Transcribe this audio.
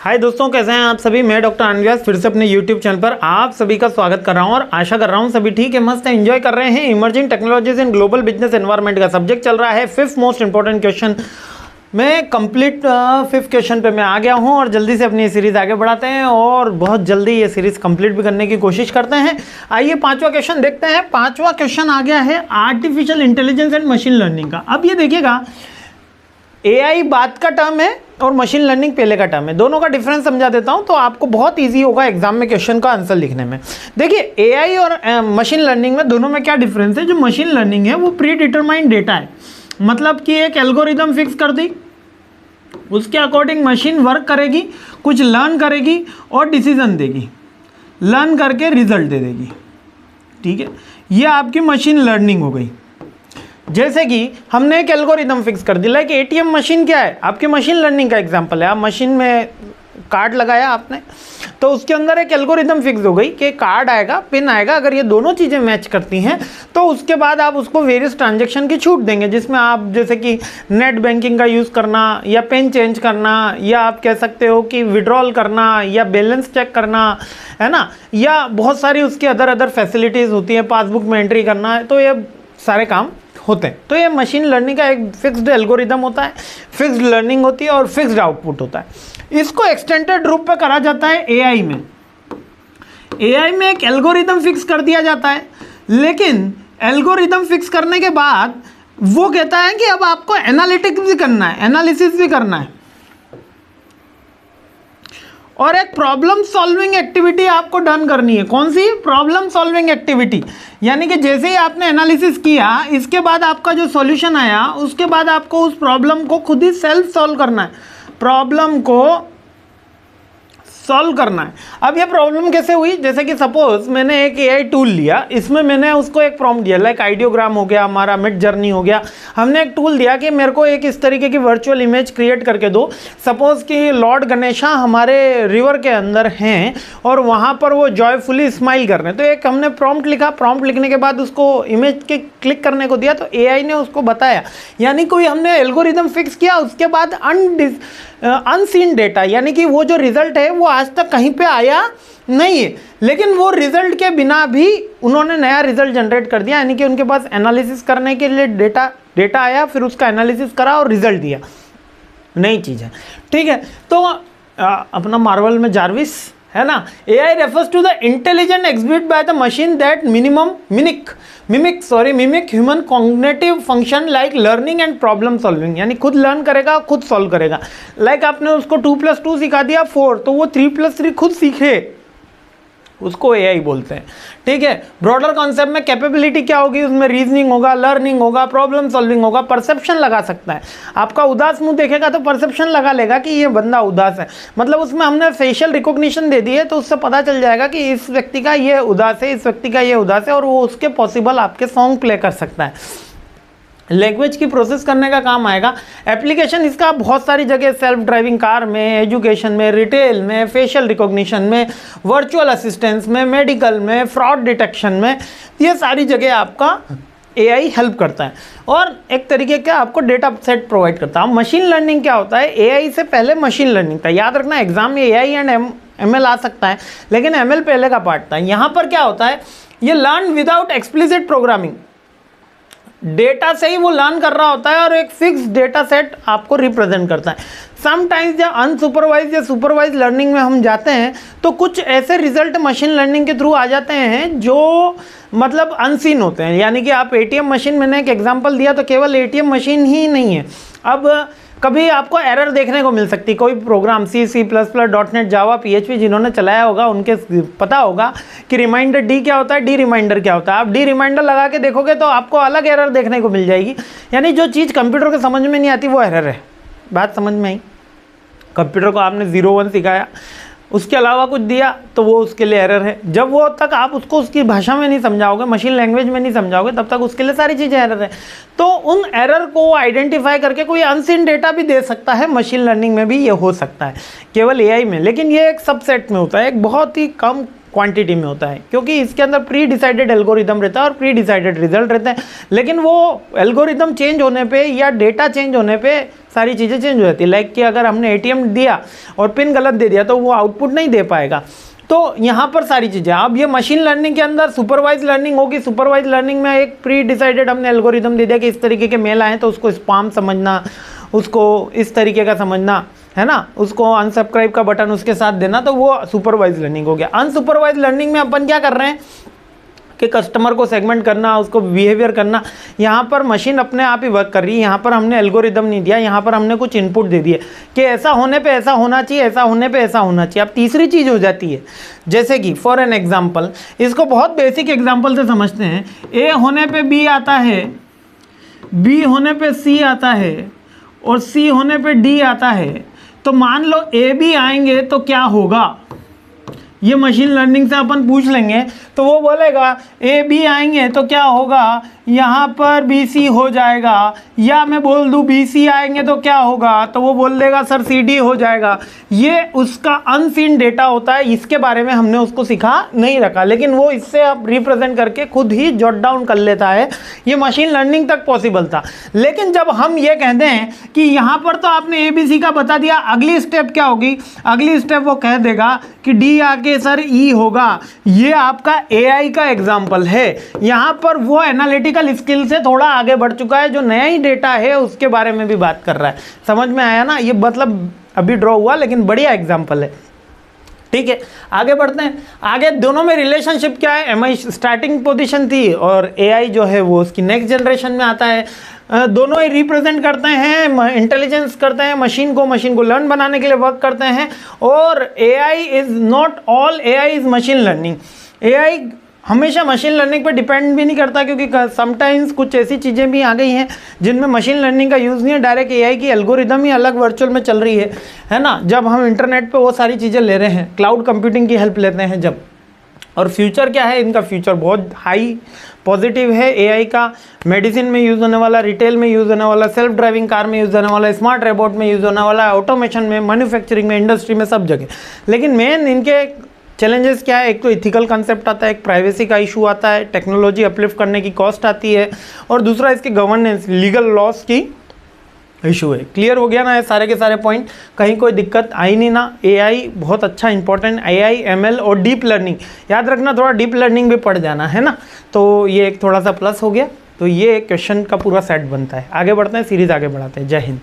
हाय दोस्तों, कैसे हैं आप सभी। मैं डॉक्टर आनंद व्यास फिर से अपने यूट्यूब चैनल पर आप सभी का स्वागत कर रहा हूं और आशा कर रहा हूं सभी ठीक है, मस्त है, एंजॉय कर रहे हैं। Emerging technologies in global business environment का सब्जेक्ट चल रहा है। 5th मोस्ट इंपॉर्टेंट क्वेश्चन मैं कंप्लीट 5th क्वेश्चन पे मैं आ गया हूं और जल्दी से अपनी सीरीज आगे बढ़ाते हैं और बहुत जल्दी ये सीरीज कंप्लीट भी करने की कोशिश करते हैं। आइए 5वां क्वेश्चन देखते हैं। 5वां क्वेश्चन आ गया है artificial intelligence and machine learning का। अब ये देखिएगा, एआई बात का टर्म है और मशीन लर्निंग पहले का टर्म है। दोनों का डिफरेंस समझा देता हूं तो आपको बहुत इजी होगा एग्जाम में क्वेश्चन का आंसर लिखने में। देखिए, एआई और मशीन लर्निंग में दोनों में क्या डिफरेंस है। जो मशीन लर्निंग है वो प्री डिटरमाइंड डेटा है, मतलब कि एक एल्गोरिदम फिक्स कर दी, उसके अकॉर्डिंग मशीन वर्क करेगी, कुछ लर्न करेगी और डिसीजन देगी, लर्न करके रिजल्ट दे देगी। ठीक है, ये आपकी मशीन लर्निंग हो गई। जैसे कि हमने एक एल्गोरिदम फिक्स कर दिया, लाइक एटीएम मशीन क्या है, आपकी मशीन लर्निंग का एग्जांपल है। आप मशीन में कार्ड लगाया आपने, तो उसके अंदर एक एल्गोरिदम फिक्स हो गई कि कार्ड आएगा, पिन आएगा, अगर ये दोनों चीज़ें मैच करती हैं तो उसके बाद आप उसको वेरियस ट्रांजैक्शन की छूट देंगे, जिसमें आप जैसे कि नेट बैंकिंग का यूज़ करना या पिन चेंज करना, या आप कह सकते हो कि विड्रॉल करना या बैलेंस चेक करना, है ना, या बहुत सारी उसकी अदर फैसिलिटीज़ होती हैं, पासबुक में एंट्री करना है, तो ये सारे काम होते हैं। तो ये मशीन लर्निंग का एक फिक्स्ड एल्गोरिदम होता है, फिक्स्ड लर्निंग होती है और फिक्स्ड आउटपुट होता है। इसको एक्सटेंडेड रूप पे करा जाता है एआई में। एआई में एक एल्गोरिदम फिक्स कर दिया जाता है, लेकिन एल्गोरिदम फिक्स करने के बाद वो कहता है कि अब आपको एनालिटिक्स भी करना है, एनालिसिस भी करना है और एक प्रॉब्लम सॉल्विंग एक्टिविटी आपको डन करनी है। कौन सी? Problem solving activity. यानी कि जैसे ही आपने एनालिसिस किया, इसके बाद आपका जो सॉल्यूशन आया, उसके बाद आपको उस प्रॉब्लम को खुद ही सेल्फ सॉल्व करना है, प्रॉब्लम को सॉल्व करना है। अब ये प्रॉब्लम कैसे हुई? जैसे कि सपोज मैंने एक एआई टूल लिया, इसमें मैंने उसको एक प्रॉम्प्ट दिया, लाइक आइडियोग्राम हो गया, हमारा मिड जर्नी हो गया। हमने एक टूल दिया कि मेरे को एक इस तरीके की वर्चुअल इमेज क्रिएट करके दो। सपोज कि लॉर्ड गणेशा हमारे रिवर के अंदर हैं और वहाँ पर वो जॉयफुली स्माइल कर रहे हैं। तो एक हमने प्रॉम्प्ट लिखा, प्रॉम्प्ट लिखने के बाद उसको इमेज के क्लिक करने को दिया तो एआई ने उसको बताया। यानी कोई हमने एल्गोरिदम फिक्स किया, उसके बाद अनसीन डेटा, यानी कि वो जो रिजल्ट है वो आज तक कहीं पे आया नहीं है, लेकिन वो रिजल्ट के बिना भी उन्होंने नया रिजल्ट जनरेट कर दिया। यानी कि उनके पास एनालिसिस करने के लिए डेटा आया, फिर उसका एनालिसिस करा और रिजल्ट दिया, नई चीज़ है। ठीक है, तो अपना मार्वल में जार्विस है ना, AI refers to the intelligent exhibit by the machine that mimic human cognitive function like learning and problem solving। यानी खुद लर्न करेगा, खुद सॉल्व करेगा। लाइक आपने उसको 2+2 सिखा दिया 4, तो वो 3+3 खुद सीखे, उसको AI बोलते हैं। ठीक है, ब्रॉडर कॉन्सेप्ट में कैपेबिलिटी क्या होगी, उसमें रीजनिंग होगा, लर्निंग होगा, प्रॉब्लम सॉल्विंग होगा, परसेप्शन लगा सकता है। आपका उदास मुंह देखेगा तो परसेप्शन लगा लेगा कि ये बंदा उदास है, मतलब उसमें हमने फेशियल रिकॉग्निशन दे दी है, तो उससे पता चल जाएगा कि इस व्यक्ति का ये उदास है, इस व्यक्ति का ये उदास है, और वो उसके पॉसिबल आपके सॉन्ग प्ले कर सकता है। लैंग्वेज की प्रोसेस करने का काम आएगा। एप्लीकेशन इसका बहुत सारी जगह, सेल्फ ड्राइविंग कार में, एजुकेशन में, रिटेल में, फेशियल रिकॉग्निशन में, वर्चुअल असिस्टेंस में, मेडिकल में, फ्रॉड डिटेक्शन में, ये सारी जगह आपका एआई हेल्प करता है और एक तरीके का आपको डेटा सेट प्रोवाइड करता है। मशीन लर्निंग क्या होता है? एआई से पहले मशीन लर्निंग था। याद रखना, एग्जाम में एआई एंड एमएल आ सकता है, लेकिन एमएल पहले का पार्ट था। यहाँ पर क्या होता है, ये learn without explicit programming, data से ही वो लर्न कर रहा होता है और एक फिक्स डेटा सेट आपको रिप्रेजेंट करता है। समटाइम्स जब अनसुपरवाइज या सुपरवाइज लर्निंग में हम जाते हैं तो कुछ ऐसे रिजल्ट मशीन लर्निंग के थ्रू आ जाते हैं जो मतलब अनसीन होते हैं। यानी कि आप एटीएम मशीन, मैंने एक एग्जांपल दिया, तो केवल एटीएम मशीन ही नहीं है। अब कभी आपको एरर देखने को मिल सकती है, कोई प्रोग्राम C++, .NET, जावा, PHP जिन्होंने चलाया होगा उनके पता होगा कि रिमाइंडर डी क्या होता है, डी रिमाइंडर क्या होता है। आप डी रिमाइंडर लगा के देखोगे तो आपको अलग एरर देखने को मिल जाएगी। यानी जो चीज़ कंप्यूटर को समझ में नहीं आती वो एरर है। बात समझ में आई? कंप्यूटर को आपने 0-1 सिखाया, उसके अलावा कुछ दिया तो वो उसके लिए एरर है। जब वो तक आप उसको उसकी भाषा में नहीं समझाओगे, मशीन लैंग्वेज में नहीं समझाओगे, तब तक उसके लिए सारी चीज़ें एरर है। तो उन एरर को आइडेंटिफाई करके कोई अनसीन डेटा भी दे सकता है। मशीन लर्निंग में भी ये हो सकता है, केवल एआई में, लेकिन ये एक सबसेट में होता है, एक बहुत ही कम क्वांटिटी में होता है, क्योंकि इसके अंदर प्री डिसाइडेड एल्गोरिदम रहता है और प्री डिसाइडेड रिजल्ट रहते हैं। लेकिन वो एल्गोरिदम चेंज होने पे या डेटा चेंज होने पे सारी चीज़ें चेंज हो जाती है। लाइक कि अगर हमने ATM दिया और पिन गलत दे दिया तो वो आउटपुट नहीं दे पाएगा। तो यहाँ पर सारी चीज़ें, अब ये मशीन लर्निंग के अंदर सुपरवाइज लर्निंग होगी। सुपरवाइज लर्निंग में एक प्री डिसाइडेड हमने एल्गोरिदम दे दिया कि इस तरीके के मेल आए तो उसको स्पैम समझना, उसको इस तरीके का समझना, है ना, उसको अनसब्सक्राइब का बटन उसके साथ देना, तो वो सुपरवाइज लर्निंग हो गया। अनसुपरवाइज लर्निंग में अपन क्या कर रहे हैं कि कस्टमर को सेगमेंट करना, उसको बिहेवियर करना। यहाँ पर मशीन अपने आप ही वर्क कर रही है, यहाँ पर हमने एल्गोरिदम नहीं दिया, यहाँ पर हमने कुछ इनपुट दे दिए कि ऐसा होने पे ऐसा होना चाहिए, ऐसा होने पे ऐसा होना चाहिए। अब तीसरी चीज़ हो जाती है, जैसे कि फॉर एन एग्जाम्पल, इसको बहुत बेसिक एग्जाम्पल से समझते हैं। ए होने पे बी आता है, बी होने पे सी आता है और सी होने पे डी आता है। तो मान लो ए बी आएंगे तो क्या होगा, ये मशीन लर्निंग से अपन पूछ लेंगे। तो वो बोलेगा ए बी आएंगे तो क्या होगा, यहाँ पर बी सी हो जाएगा। या मैं बोल दूँ बी सी आएंगे तो क्या होगा, तो वो बोल देगा सर सी डी हो जाएगा। ये उसका अनसीन डेटा होता है, इसके बारे में हमने उसको सिखा नहीं रखा, लेकिन वो इससे अब रिप्रेजेंट करके खुद ही जॉट डाउन कर लेता है। ये मशीन लर्निंग तक पॉसिबल था। लेकिन जब हम ये कहते हैं कि यहाँ पर तो आपने ए बी सी का बता दिया, अगली स्टेप क्या होगी, अगली स्टेप वो कह देगा कि डी आके सर ई होगा। ये आपका AI का एग्जाम्पल है। यहाँ पर वो एनालिटिकल स्किल से थोड़ा आगे बढ़ चुका है, जो नया ही डेटा है उसके बारे में भी बात कर रहा है। समझ में आया ना, ये मतलब अभी ड्रॉ हुआ लेकिन बढ़िया एग्जाम्पल है। ठीक है, आगे बढ़ते हैं। आगे दोनों में रिलेशनशिप क्या है, MI स्टार्टिंग पोजीशन थी और AI जो है वो उसकी नेक्स्ट जनरेशन में आता है। दोनों ही रिप्रेजेंट करते हैं, इंटेलिजेंस करते हैं, मशीन को लर्न बनाने के लिए वर्क करते हैं। और AI is not all AI is machine learning. AI हमेशा मशीन लर्निंग पे डिपेंड भी नहीं करता, क्योंकि समटाइम्स कुछ ऐसी चीज़ें भी आ गई हैं जिनमें मशीन लर्निंग का यूज़ नहीं है, डायरेक्ट AI की एल्गोरिदम ही अलग वर्चुअल में चल रही है ना। जब हम इंटरनेट पे वो सारी चीज़ें ले रहे हैं, क्लाउड कंप्यूटिंग की हेल्प लेते हैं जब। और फ्यूचर क्या है, इनका फ्यूचर बहुत हाई पॉजिटिव है। AI का मेडिसिन में यूज़ होने वाला, रिटेल में यूज़ होने वाला, सेल्फ ड्राइविंग कार में यूज़ होने वाला, स्मार्ट रोबोट में यूज़ होने वाला, ऑटोमेशन में, मैन्युफैक्चरिंग में, इंडस्ट्री में, सब जगह। लेकिन मेन इनके चैलेंजेस क्या है, एक तो इथिकल कंसेप्ट आता है, एक प्राइवेसी का इशू आता है, टेक्नोलॉजी अपलिफ्ट करने की कॉस्ट आती है, और दूसरा इसके गवर्नेंस, लीगल लॉस की इशू है। क्लियर हो गया ना ये सारे के सारे पॉइंट, कहीं कोई दिक्कत आई नहीं ना। AI बहुत अच्छा इंपॉर्टेंट, AI ML और डीप लर्निंग याद रखना, थोड़ा डीप लर्निंग भी पढ़ जाना है ना, तो ये एक थोड़ा सा प्लस हो गया। तो ये क्वेश्चन का पूरा सेट बनता है। आगे बढ़ते हैं, सीरीज आगे बढ़ाते हैं। जय हिंद।